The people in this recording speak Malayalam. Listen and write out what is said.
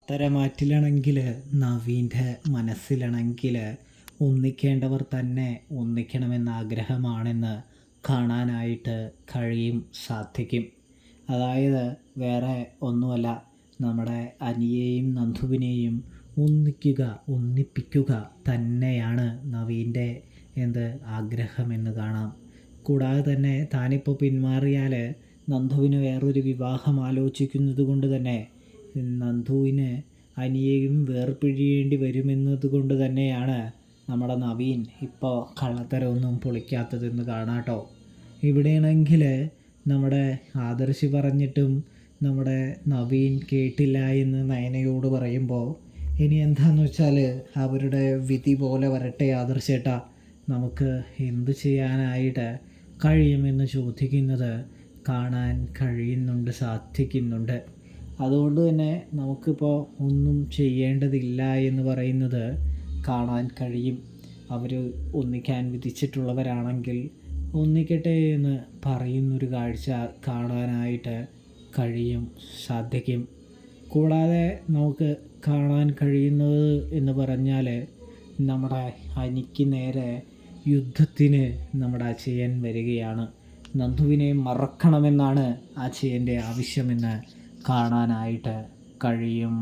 ഉത്തരമാറ്റിലാണെങ്കിൽ നവീൻ്റെ മനസ്സിലാണെങ്കിൽ ഒന്നിക്കേണ്ടവർ തന്നെ ഒന്നിക്കണമെന്ന ആഗ്രഹമാണെന്ന് കാണാനായിട്ട് സാധിക്കും. അതായത് വേറെ ഒന്നുമല്ല, നമ്മുടെ അനിയെയും നന്ദുവിനെയും ഒന്നിപ്പിക്കുക തന്നെയാണ് നവീൻ്റെ ആഗ്രഹമെന്ന് കാണാം. കൂടാതെ തന്നെ താനിപ്പോൾ പിന്മാറിയാൽ നന്ദുവിന് വേറൊരു വിവാഹം ആലോചിക്കുന്നത് കൊണ്ട് തന്നെ നന്ദുവിന് അനിയെയും വേർപിരിയേണ്ടി വരുമെന്നത് കൊണ്ട് തന്നെയാണ് നമ്മുടെ നവീൻ ഇപ്പോൾ കള്ളത്തരമൊന്നും പൊളിക്കാത്തതെന്ന് കാണാട്ടോ. ഇവിടെയാണെങ്കിൽ നമ്മുടെ ആദർശ് പറഞ്ഞിട്ടും നമ്മുടെ നവീൻ കേട്ടില്ല എന്ന് നയനയോട് പറയുമ്പോൾ ഇനി എന്താണെന്ന് വെച്ചാൽ അവരുടെ വിധി പോലെ വരട്ടെ ആദർശേട്ടാ, നമുക്ക് എന്തു ചെയ്യാനായിട്ട് കഴിയുമെന്ന് ചോദിക്കുന്നത് കാണാൻ സാധിക്കുന്നുണ്ട്. അതുകൊണ്ട് തന്നെ നമുക്കിപ്പോൾ ഒന്നും ചെയ്യേണ്ടതില്ല എന്ന് പറയുന്നത് കാണാൻ കഴിയും. അവർ ഒന്നിക്കാൻ വിധിച്ചിട്ടുള്ളവരാണെങ്കിൽ ഒന്നിക്കട്ടെ എന്ന് പറയുന്നൊരു കാഴ്ച കാണാനായിട്ട് സാധിക്കും. കൂടാതെ നമുക്ക് കാണാൻ കഴിയുന്നത് എന്ന് പറഞ്ഞാൽ നമ്മുടെ അനിക്ക് നേരെ യുദ്ധത്തിന് നമ്മുടെ അച്ഛൻ വരികയാണ്. നന്ദുവിനെ മറക്കണമെന്നാണ് അച്ഛൻ്റെ ആവശ്യമെന്ന് കാണാനായിട്ട് കഴിയും.